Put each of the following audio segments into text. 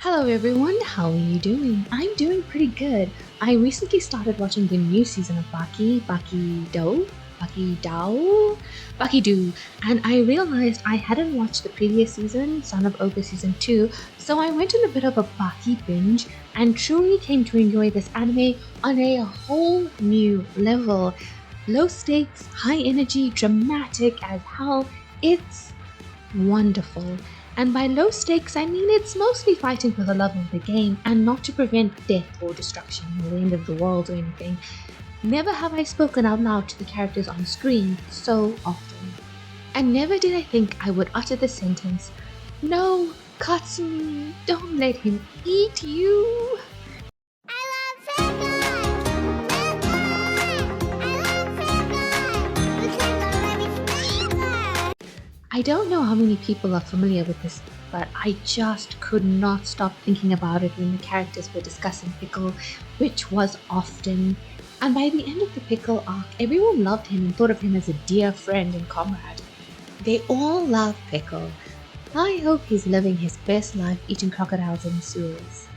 Hello everyone, how are you doing? I'm doing pretty good. I recently started watching the new season of Baki Do, and I realized I hadn't watched the previous season, Son of Ogre Season 2, so I went on a bit of a Baki binge and truly came to enjoy this anime on a whole new level. Low stakes, high energy, dramatic as hell, it's wonderful. And by low stakes, I mean it's mostly fighting for the love of the game and not to prevent death or destruction or the end of the world or anything. Never have I spoken out loud to the characters on screen so often. And never did I think I would utter the sentence, "No, Katsumi, don't let him eat you." I don't know how many people are familiar with this, but I just could not stop thinking about it when the characters were discussing Pickle, which was often. And by the end of the Pickle arc, everyone loved him and thought of him as a dear friend and comrade. They all love Pickle. I hope he's living his best life eating crocodiles in the sewers.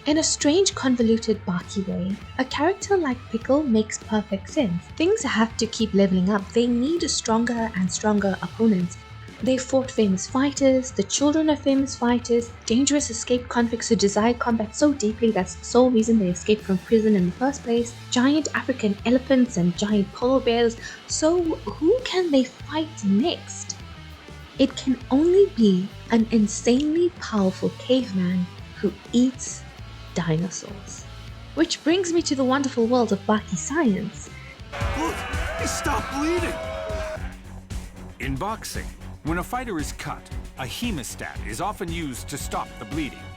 In a strange, convoluted Baki way, a character like Pickle makes perfect sense. Things have to keep leveling up. They need stronger and stronger opponents. They fought famous fighters, the children of famous fighters, dangerous escaped convicts who desire combat so deeply that's the sole reason they escaped from prison in the first place, giant African elephants and giant polar bears. So who can they fight next? It can only be an insanely powerful caveman who eats dinosaurs. Which brings me to the wonderful world of Baki science. Look, he stopped bleeding! In boxing, when a fighter is cut, a hemostat is often used to stop the bleeding.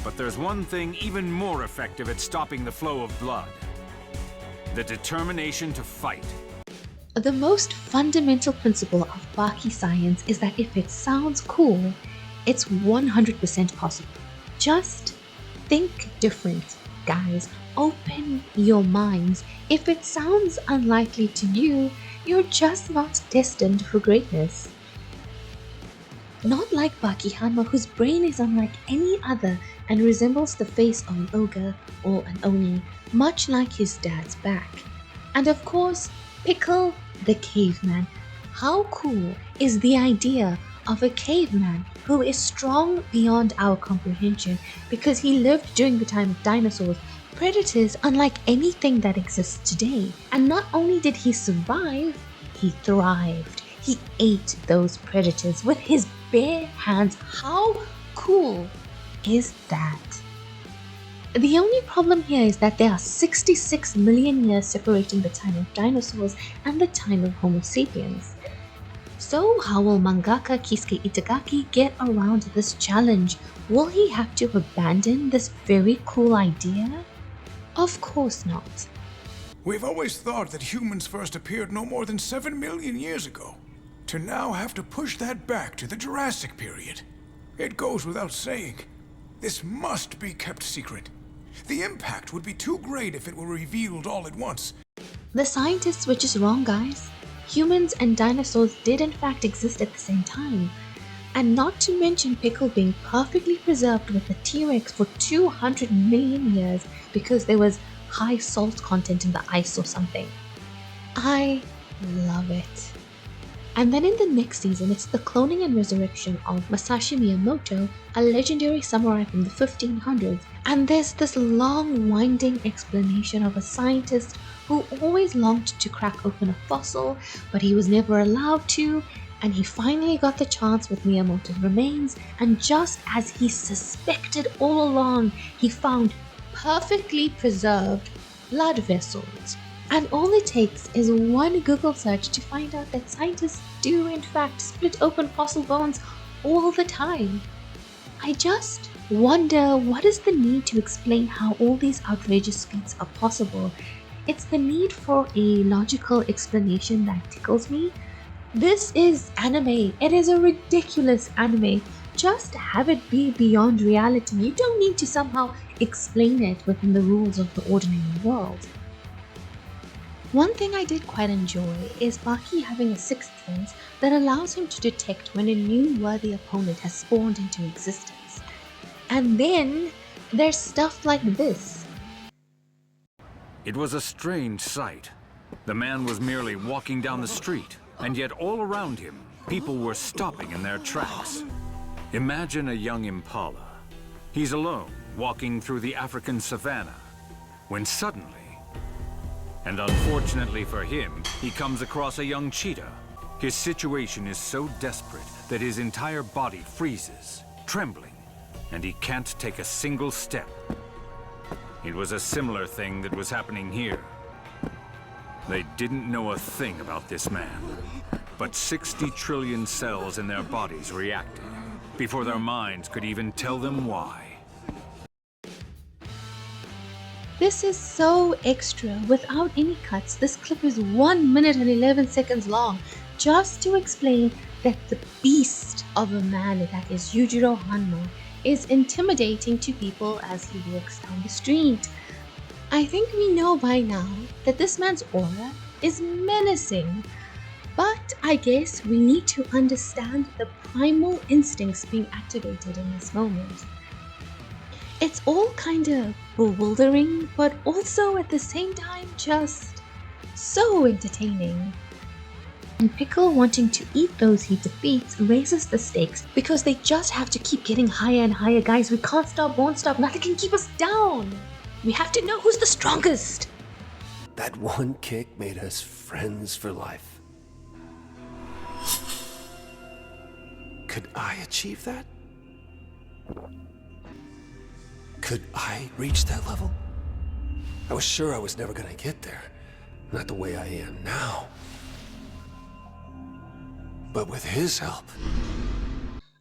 But there's one thing even more effective at stopping the flow of blood: the determination to fight. The most fundamental principle of Baki science is that if it sounds cool, it's 100% possible. Just think different, guys. Open your minds. If it sounds unlikely to you, you're just not destined for greatness. Not like Baki Hanma, whose brain is unlike any other and resembles the face of an ogre or an oni, much like his dad's back. And of course, Pickle the caveman. How cool is the idea of a caveman who is strong beyond our comprehension because he lived during the time of dinosaurs, predators unlike anything that exists today. And not only did he survive, he thrived. He ate those predators with his bare hands. How cool is that? The only problem here is that there are 66 million years separating the time of dinosaurs and the time of Homo sapiens. So how will mangaka Kisuke Itagaki get around this challenge? Will he have to abandon this very cool idea? Of course not. We've always thought that humans first appeared no more than 7 million years ago. To now have to push that back to the Jurassic period. It goes without saying, this must be kept secret. The impact would be too great if it were revealed all at once. The scientists were just wrong, guys. Humans and dinosaurs did in fact exist at the same time. And not to mention Pickle being perfectly preserved with the T-Rex for 200 million years because there was high salt content in the ice or something. I love it. And then in the next season, it's the cloning and resurrection of Masashi Miyamoto, a legendary samurai from the 1500s. And there's this long, winding explanation of a scientist who always longed to crack open a fossil, but he was never allowed to, and he finally got the chance with Miyamoto's remains, and just as he suspected all along, he found perfectly preserved blood vessels. And all it takes is one Google search to find out that scientists do in fact split open fossil bones all the time. I just wonder, what is the need to explain how all these outrageous feats are possible? It's the need for a logical explanation that tickles me. This is anime. It is a ridiculous anime. Just have it be beyond reality. You don't need to somehow explain it within the rules of the ordinary world. One thing I did quite enjoy is Baki having a sixth sense that allows him to detect when a new worthy opponent has spawned into existence. And then there's stuff like this. It was a strange sight. The man was merely walking down the street, and yet all around him, people were stopping in their tracks. Imagine a young impala. He's alone, walking through the African savannah, when suddenly, and unfortunately for him, he comes across a young cheetah. His situation is so desperate that his entire body freezes, trembling, and he can't take a single step. It was a similar thing that was happening here. They didn't know a thing about this man, but 60 trillion cells in their bodies reacted before their minds could even tell them why. This is so extra. Without any cuts, this clip is 1 minute and 11 seconds long, just to explain that the beast of a man that is Yujiro Hanma is intimidating to people as he walks down the street. I think we know by now that this man's aura is menacing, but I guess we need to understand the primal instincts being activated in this moment. It's all kind of bewildering, but also at the same time just so entertaining. And Pickle wanting to eat those he defeats raises the stakes because they just have to keep getting higher and higher. Guys, we can't stop, won't stop, nothing can keep us down. We have to know who's the strongest. That one kick made us friends for life. Could I achieve that? Could I reach that level? I was sure I was never gonna get there. Not the way I am now. But with his help...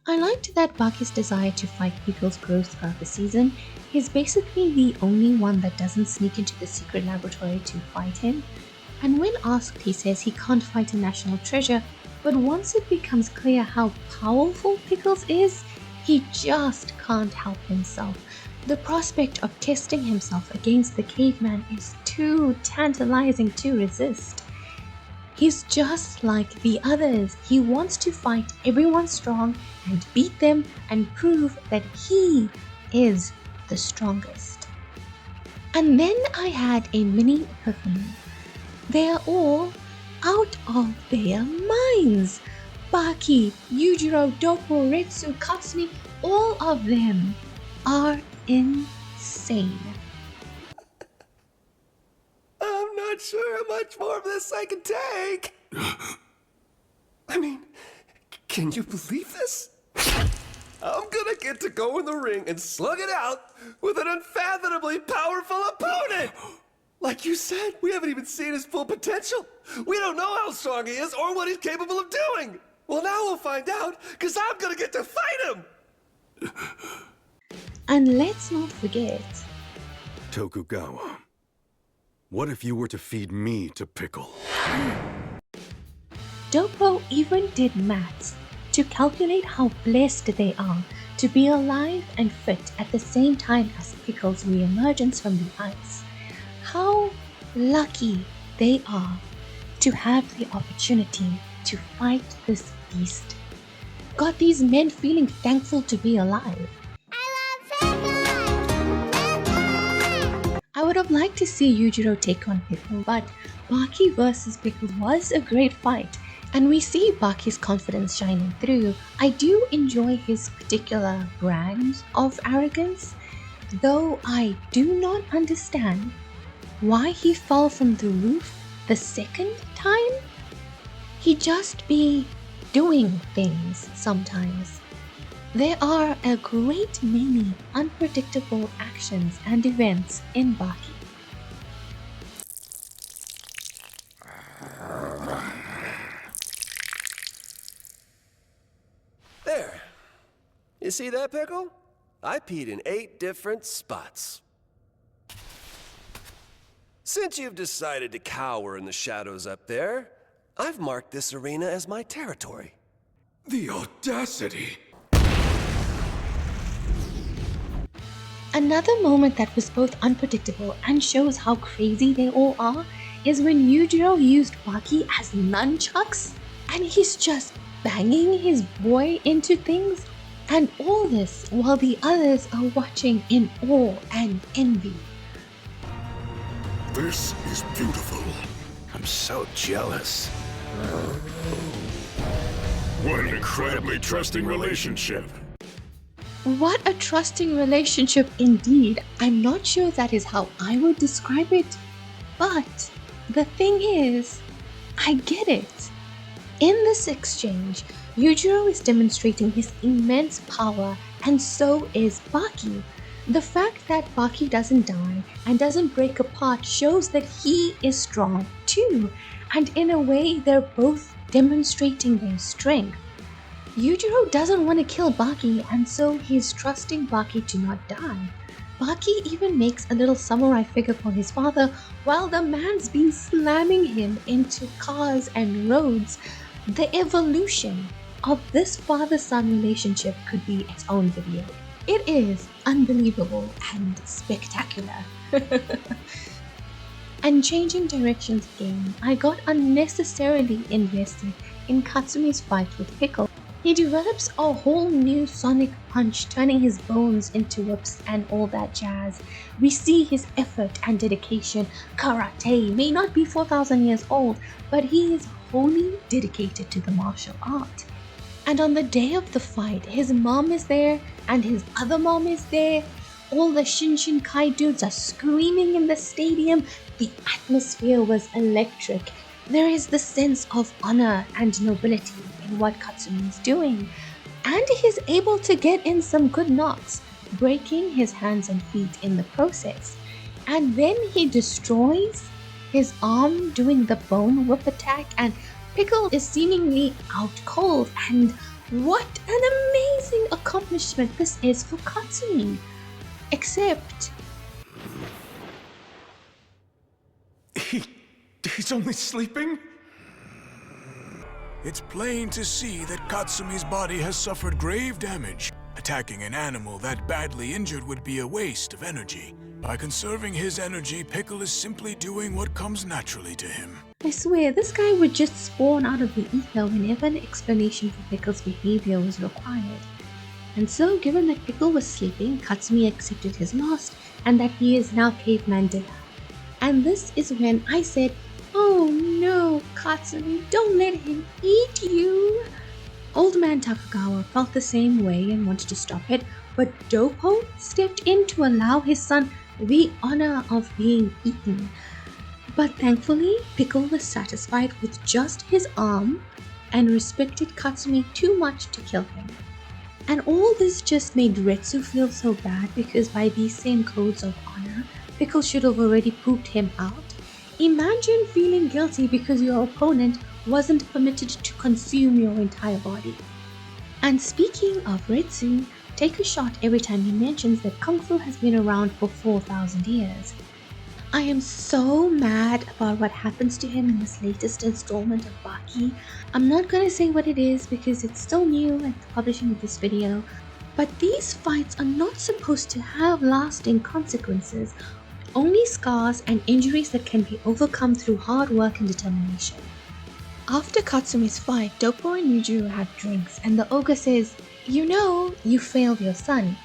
I liked that Baki's desire to fight Pickle's grows throughout the season. He's basically the only one that doesn't sneak into the secret laboratory to fight him. And when asked, he says he can't fight a national treasure, but once it becomes clear how powerful Pickles is, he just can't help himself. The prospect of testing himself against the caveman is too tantalizing to resist. He's just like the others. He wants to fight everyone strong and beat them and prove that he is the strongest. And then I had a mini epiphany. They're all out of their minds. Baki, Yujiro, Doppo, Retsu, Katsumi, all of them are insane. I'm not sure how much more of this I can take. I mean, can you believe this? I'm gonna get to go in the ring and slug it out with an unfathomably powerful opponent! Like you said, we haven't even seen his full potential. We don't know how strong he is or what he's capable of doing. Well, now we'll find out, because I'm gonna get to fight him! And let's not forget, Tokugawa, what if you were to feed me to Pickle? Doppo even did maths to calculate how blessed they are to be alive and fit at the same time as Pickle's re-emergence from the ice. How lucky they are to have the opportunity to fight this beast. Got these men feeling thankful to be alive. I would have liked to see Yujiro take on Pickle, but Baki versus Pickle was a great fight, and we see Baki's confidence shining through. I do enjoy his particular brand of arrogance, though I do not understand why he fell from the roof the second time. He just be doing things sometimes. There are a great many unpredictable actions and events in Baki. There. You see that, Pickle? I peed in 8 different spots. Since you've decided to cower in the shadows up there, I've marked this arena as my territory. The audacity! Another moment that was both unpredictable and shows how crazy they all are is when Yujiro used Baki as nunchucks and he's just banging his boy into things And all this while the others are watching in awe and envy. This is beautiful. I'm so jealous. What an incredibly trusting relationship. What a trusting relationship indeed. I'm not sure that is how I would describe it, but the thing is, I get it. In this exchange, Yujiro is demonstrating his immense power, and so is Baki. The fact that Baki doesn't die and doesn't break apart shows that he is strong too, and in a way they're both demonstrating their strength. Yujiro doesn't want to kill Baki, and so he's trusting Baki to not die. Baki even makes a little samurai figure for his father while the man's been slamming him into cars and roads. The evolution of this father-son relationship could be its own video. It is unbelievable and spectacular. And changing directions again, I got unnecessarily invested in Katsumi's fight with Pickle. He develops a whole new sonic punch, turning his bones into whips and all that jazz. We see his effort and dedication. Karate may not be 4,000 years old, but he is wholly dedicated to the martial art. And on the day of the fight, his mom is there and his other mom is there. All the Shinshinkai dudes are screaming in the stadium. The atmosphere was electric. There is the sense of honor and nobility in what Katsumi is doing. And he's able to get in some good knocks, breaking his hands and feet in the process. And then he destroys his arm doing the bone whip attack, and Pickle is seemingly out cold. And what an amazing accomplishment this is for Katsumi. Except He's only sleeping? It's plain to see that Katsumi's body has suffered grave damage. Attacking an animal that badly injured would be a waste of energy. By conserving his energy, Pickle is simply doing what comes naturally to him. I swear, this guy would just spawn out of the ether whenever an explanation for Pickle's behavior was required. And so, given that Pickle was sleeping, Katsumi accepted his loss and that he is now Caveman Dilla. And this is when I said, "Oh no, Katsumi, don't let him eat you." Old man Takagawa felt the same way and wanted to stop it, but Doppo stepped in to allow his son the honor of being eaten. But thankfully, Pickle was satisfied with just his arm and respected Katsumi too much to kill him. And all this just made Retsu feel so bad because by these same codes of honor, Pickle should have already pooped him out. Imagine feeling guilty because your opponent wasn't permitted to consume your entire body. And speaking of Retsu, take a shot every time he mentions that Kung Fu has been around for 4,000 years. I am so mad about what happens to him in this latest installment of Baki. I'm not gonna say what it is because it's still new at the publishing of this video, but these fights are not supposed to have lasting consequences, only scars and injuries that can be overcome through hard work and determination. After Katsumi's fight, Doppo and Yujiro have drinks and the ogre says, "You know, you failed your son."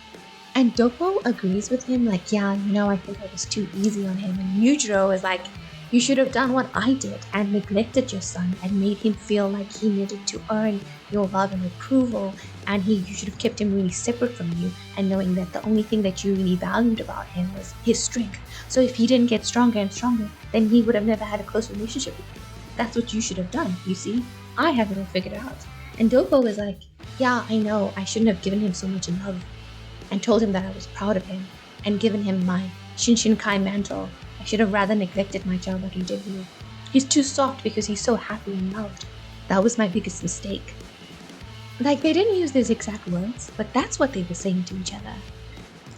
And Doppo agrees with him like, "Yeah, I think I was too easy on him." And Yujiro is like, "You should have done what I did and neglected your son and made him feel like he needed to earn your love and approval, and you should have kept him really separate from you and knowing that the only thing that you really valued about him was his strength. So if he didn't get stronger and stronger, then he would have never had a close relationship with you. That's what you should have done, you see? I have it all figured out." And Doppo is like, "Yeah, I know, I shouldn't have given him so much love and told him that I was proud of him and given him my Shinshinkai mantle. I should have rather neglected my child like he did you. He's too soft because he's so happy and loved. That was my biggest mistake." Like, they didn't use these exact words, but that's what they were saying to each other.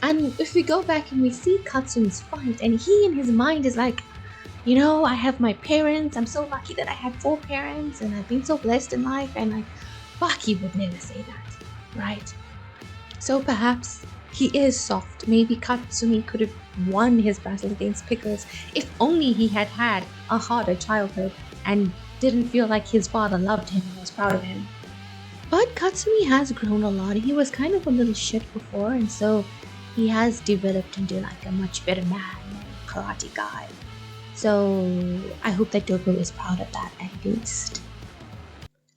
And if we go back and we see Katsumi's fight, and he in his mind is like, "I have my parents, I'm so lucky that I had 4 parents, and I've been so blessed in life," and like, Baki would never say that, right? So perhaps he is soft. Maybe Katsumi could have won his battle against Pickles if only he had had a harder childhood and didn't feel like his father loved him and was proud of him. But Katsumi has grown a lot. He was kind of a little shit before, and so he has developed into like a much better man, karate guy. So I hope that Dogo is proud of that at least.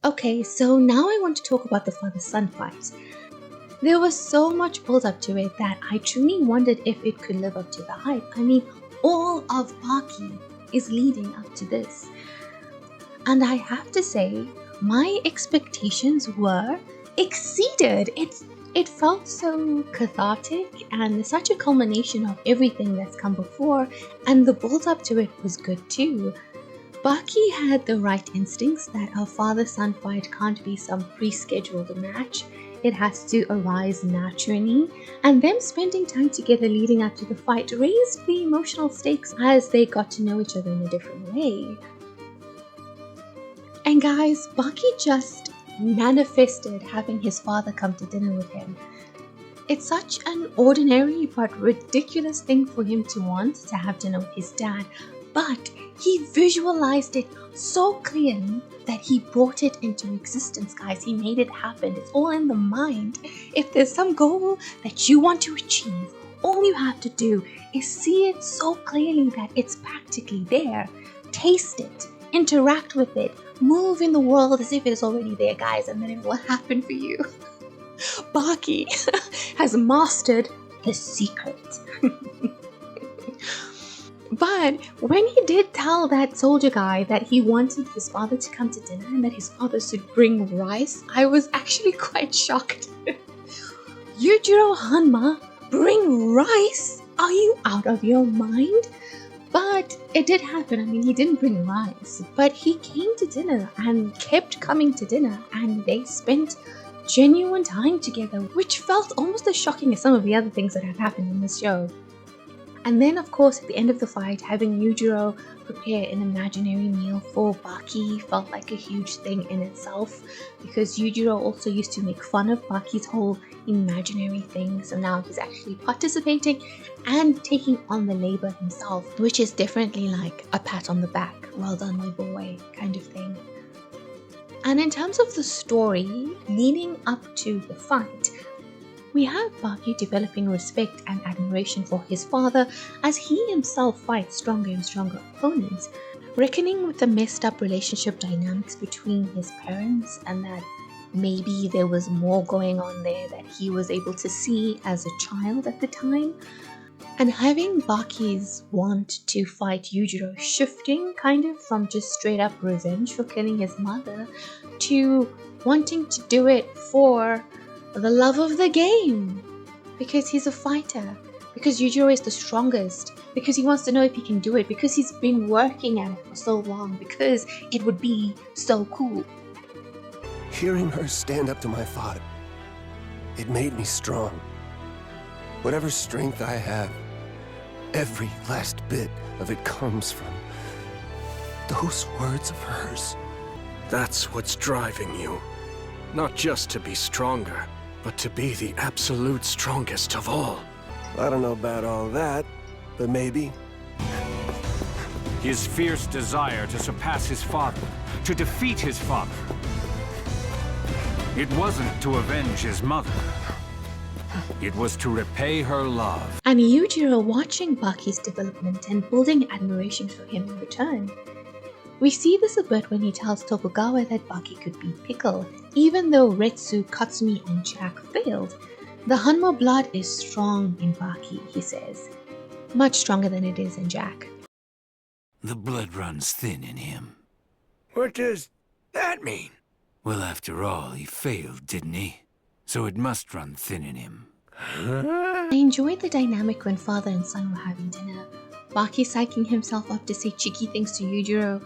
Okay, so now I want to talk about the father-son fight. There was so much build up to it that I truly wondered if it could live up to the hype. I mean, all of Baki is leading up to this. And I have to say, my expectations were exceeded. It felt so cathartic and such a culmination of everything that's come before, and the build up to it was good too. Baki had the right instincts that a father-son fight can't be some pre-scheduled match. It has to arise naturally, and them spending time together leading up to the fight raised the emotional stakes as they got to know each other in a different way. And guys, Baki just manifested having his father come to dinner with him. It's such an ordinary but ridiculous thing for him to want to have dinner with his dad, but he visualized it so clearly that he brought it into existence, guys. He made it happen. It's all in the mind. If there's some goal that you want to achieve, all you have to do is see it so clearly that it's practically there. Taste it, interact with it, move in the world as if it is already there, guys, and then it will happen for you. Baki has mastered the secret. But when he did tell that soldier guy that he wanted his father to come to dinner and that his father should bring rice, I was actually quite shocked. Yujiro Hanma, bring rice? Are you out of your mind? But it did happen. I mean, he didn't bring rice, but he came to dinner and kept coming to dinner, and they spent genuine time together, which felt almost as shocking as some of the other things that have happened in this show. And then, of course, at the end of the fight, having Yujiro prepare an imaginary meal for Baki felt like a huge thing in itself, because Yujiro also used to make fun of Baki's whole imaginary thing, so now he's actually participating and taking on the labor himself, which is definitely like a pat on the back, well done my boy kind of thing. And in terms of the story leading up to the fight, we have Baki developing respect and admiration for his father as he himself fights stronger and stronger opponents, reckoning with the messed up relationship dynamics between his parents, and that maybe there was more going on there that he was able to see as a child at the time. And having Baki's want to fight Yujiro shifting kind of from just straight up revenge for killing his mother to wanting to do it for the love of the game, because he's a fighter, because Yujiro is the strongest, because he wants to know if he can do it, because he's been working at it for so long, because it would be so cool. Hearing her stand up to my father, it made me strong. Whatever strength I have, every last bit of it comes from those words of hers. That's what's driving you. Not just to be stronger, but to be the absolute strongest of all. I don't know about all that, but maybe. His fierce desire to surpass his father, to defeat his father. It wasn't to avenge his mother. It was to repay her love. And Yujiro watching Baki's development and building admiration for him in return. We see this a bit when he tells Tokugawa that Baki could beat Pickle, even though Retsu, Katsumi, and Jack failed. The Hanma blood is strong in Baki, he says. Much stronger than it is in Jack. The blood runs thin in him. What does that mean? Well, after all, he failed, didn't he? So it must run thin in him. I enjoyed the dynamic when father and son were having dinner. Baki psyching himself up to say cheeky things to Yujiro.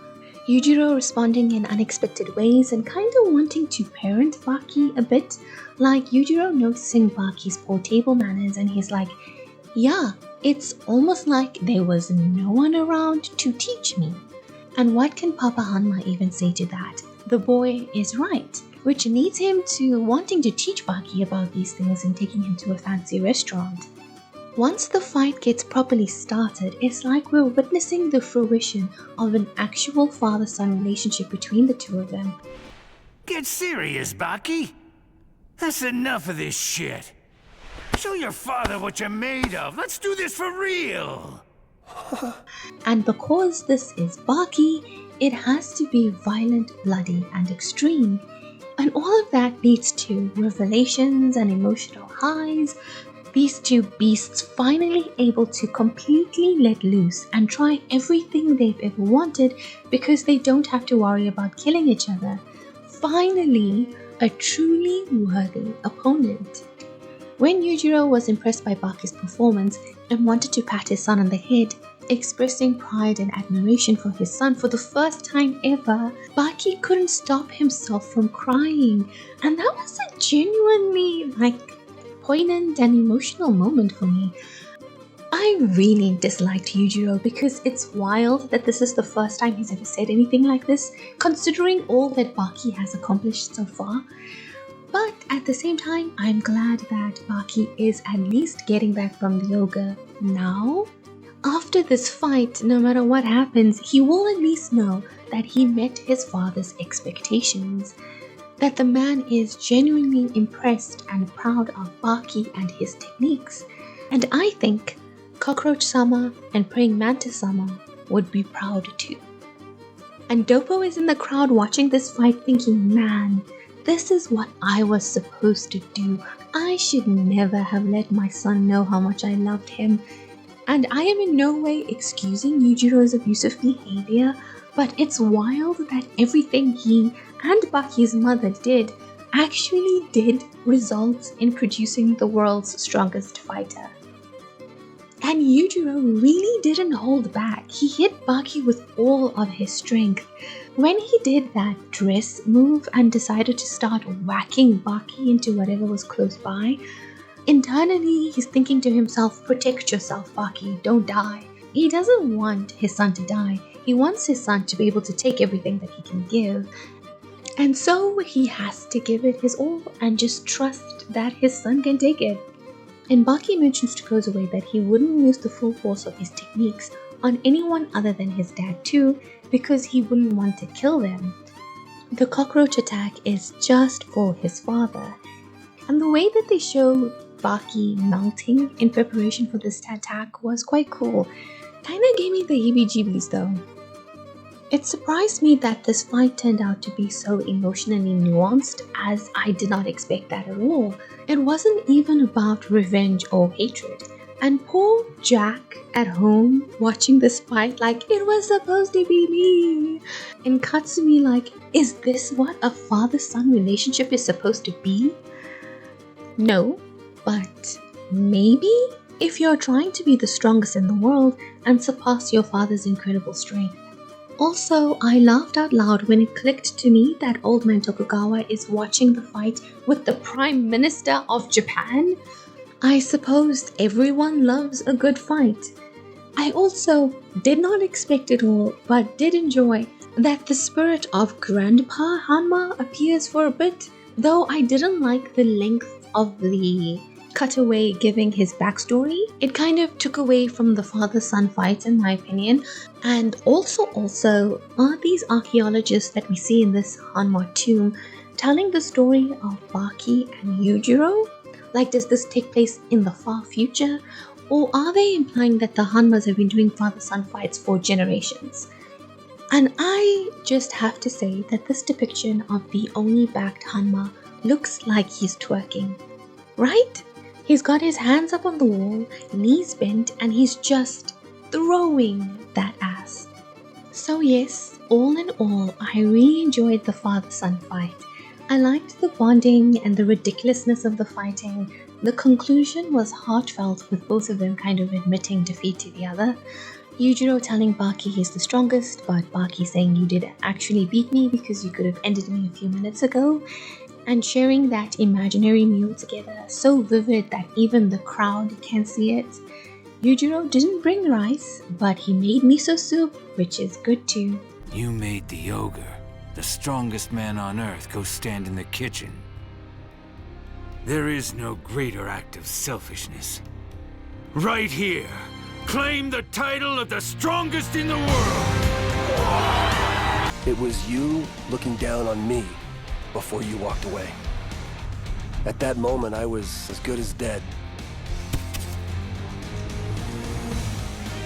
Yujiro responding in unexpected ways and kind of wanting to parent Baki a bit, like Yujiro noticing Baki's poor table manners and he's like, yeah, it's almost like there was no one around to teach me. And what can Papa Hanma even say to that? The boy is right, which leads him to wanting to teach Baki about these things and taking him to a fancy restaurant. Once the fight gets properly started, it's like we're witnessing the fruition of an actual father-son relationship between the two of them. Get serious, Baki. That's enough of this shit. Show your father what you're made of. Let's do this for real. And because this is Baki, it has to be violent, bloody, and extreme. And all of that leads to revelations and emotional highs. These two beasts finally able to completely let loose and try everything they've ever wanted because they don't have to worry about killing each other. Finally, a truly worthy opponent. When Yujiro was impressed by Baki's performance and wanted to pat his son on the head, expressing pride and admiration for his son for the first time ever, Baki couldn't stop himself from crying, and that was a genuinely poignant and emotional moment for me. I really disliked Yujiro because it's wild that this is the first time he's ever said anything like this, considering all that Baki has accomplished so far. But at the same time, I'm glad that Baki is at least getting back from the ogre now. After this fight, no matter what happens, he will at least know that he met his father's expectations, that the man is genuinely impressed and proud of Baki and his techniques. And I think Cockroach-sama and Praying Mantis-sama would be proud too. And Doppo is in the crowd watching this fight thinking, man, this is what I was supposed to do. I should never have let my son know how much I loved him. And I am in no way excusing Yujiro's abusive behavior, but it's wild that everything he and Baki's mother did actually did result in producing the world's strongest fighter. And Yujiro really didn't hold back. He hit Baki with all of his strength. When he did that dress move and decided to start whacking Baki into whatever was close by, internally he's thinking to himself, protect yourself, Baki, don't die. He doesn't want his son to die. He wants his son to be able to take everything that he can give. And so he has to give it his all and just trust that his son can take it. And Baki mentions to Kozuwe that he wouldn't use the full force of his techniques on anyone other than his dad too, because he wouldn't want to kill them. The cockroach attack is just for his father. And the way that they show Baki melting in preparation for this attack was quite cool. Kinda gave me the heebie-jeebies though. It surprised me that this fight turned out to be so emotionally nuanced, as I did not expect that at all. It wasn't even about revenge or hatred. And poor Jack at home watching this fight like it was supposed to be me. And Katsumi like, is this what a father-son relationship is supposed to be? No, but maybe if you're trying to be the strongest in the world and surpass your father's incredible strength. Also, I laughed out loud when it clicked to me that Old Man Tokugawa is watching the fight with the Prime Minister of Japan. I suppose everyone loves a good fight. I also did not expect it all, but did enjoy that the spirit of Grandpa Hanma appears for a bit, though I didn't like the length of the cutaway giving his backstory. It kind of took away from the father-son fight in my opinion. And also are these archaeologists that we see in this Hanma tomb telling the story of Baki and Yujiro? Like, does this take place in the far future? Or are they implying that the Hanmas have been doing father-son fights for generations? And I just have to say that this depiction of the Oni-backed Hanma looks like he's twerking. Right? He's got his hands up on the wall, knees bent, and he's just throwing that ass. So yes, all in all, I really enjoyed the father-son fight. I liked the bonding and the ridiculousness of the fighting. The conclusion was heartfelt with both of them kind of admitting defeat to the other. Yujiro telling Baki he's the strongest, but Baki saying you did actually beat me because you could have ended me a few minutes ago. And sharing that imaginary meal together, so vivid that even the crowd can see it. Yujiro didn't bring rice, but he made miso soup, which is good too. You made the ogre, the strongest man on earth, go stand in the kitchen. There is no greater act of selfishness. Right here, claim the title of the strongest in the world! It was you looking down on me before you walked away. At that moment, I was as good as dead.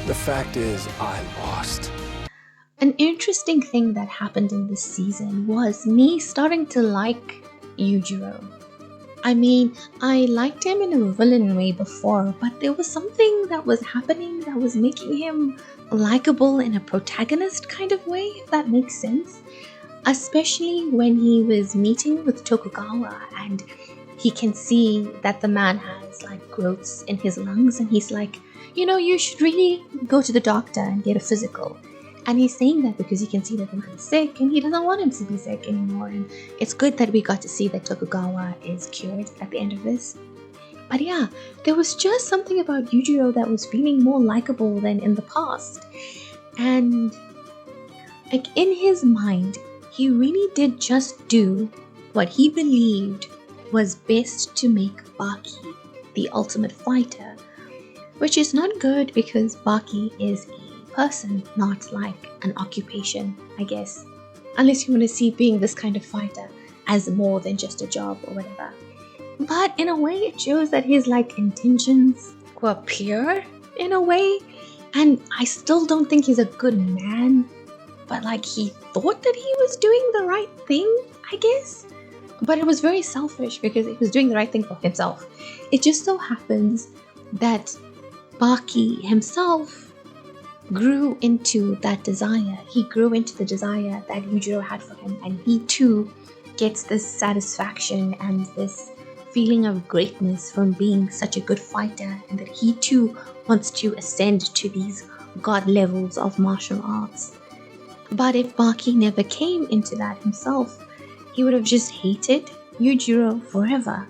The fact is, I lost. An interesting thing that happened in this season was me starting to like Yujiro. I mean, I liked him in a villain way before, but there was something that was happening that was making him likable in a protagonist kind of way, if that makes sense. Especially when he was meeting with Tokugawa and he can see that the man has like growths in his lungs, and he's like, you should really go to the doctor and get a physical. And he's saying that because he can see that the man is sick and he doesn't want him to be sick anymore. And it's good that we got to see that Tokugawa is cured at the end of this. But yeah, there was just something about Yujiro that was feeling more likable than in the past. And like in his mind, he really did just do what he believed was best to make Baki the ultimate fighter. Which is not good because Baki is a person, not like an occupation, I guess. Unless you want to see being this kind of fighter as more than just a job or whatever. But in a way, it shows that his like intentions were pure in a way. And I still don't think he's a good man. But like he thought that he was doing the right thing, I guess. But it was very selfish because he was doing the right thing for himself. It just so happens that Baki himself grew into that desire. He grew into the desire that Yujiro had for him, and he too gets this satisfaction and this feeling of greatness from being such a good fighter, and that he too wants to ascend to these god levels of martial arts. But if Baki never came into that himself, he would have just hated Yujiro forever.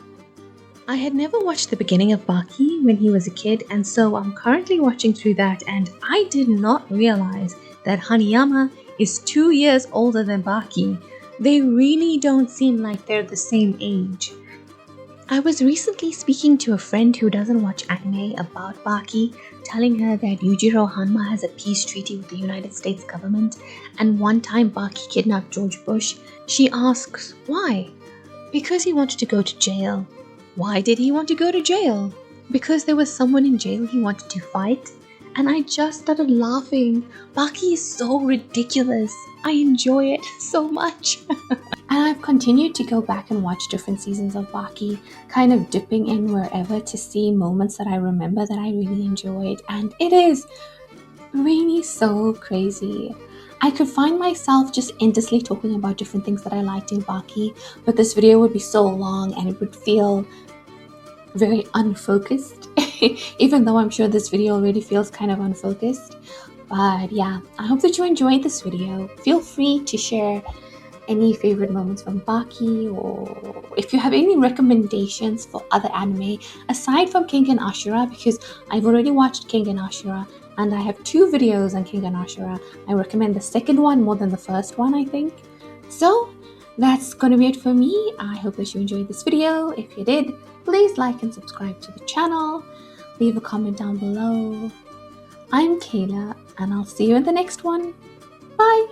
I had never watched the beginning of Baki when he was a kid, and so I'm currently watching through that, and I did not realize that Hanayama is 2 years older than Baki. They really don't seem like they're the same age. I was recently speaking to a friend who doesn't watch anime about Baki, telling her that Yujiro Hanma has a peace treaty with the United States government, and one time Baki kidnapped George Bush. She asks, why? Because he wanted to go to jail. Why did he want to go to jail? Because there was someone in jail he wanted to fight? And I just started laughing. Baki is so ridiculous. I enjoy it so much. And I've continued to go back and watch different seasons of Baki, kind of dipping in wherever to see moments that I remember that I really enjoyed. And it is really so crazy. I could find myself just endlessly talking about different things that I liked in Baki, but this video would be so long and it would feel very unfocused, even though I'm sure this video already feels kind of unfocused. But yeah, I hope that you enjoyed this video. Feel free to share any favorite moments from Baki, or if you have any recommendations for other anime aside from King and Ashura, because I've already watched King and Ashura and I have 2 videos on King and Ashura. I recommend the second one more than the first one, I think. So that's gonna be it for me. I hope that you enjoyed this video. If you did, please like and subscribe to the channel. Leave a comment down below. I'm Kayla, and I'll see you in the next one. Bye!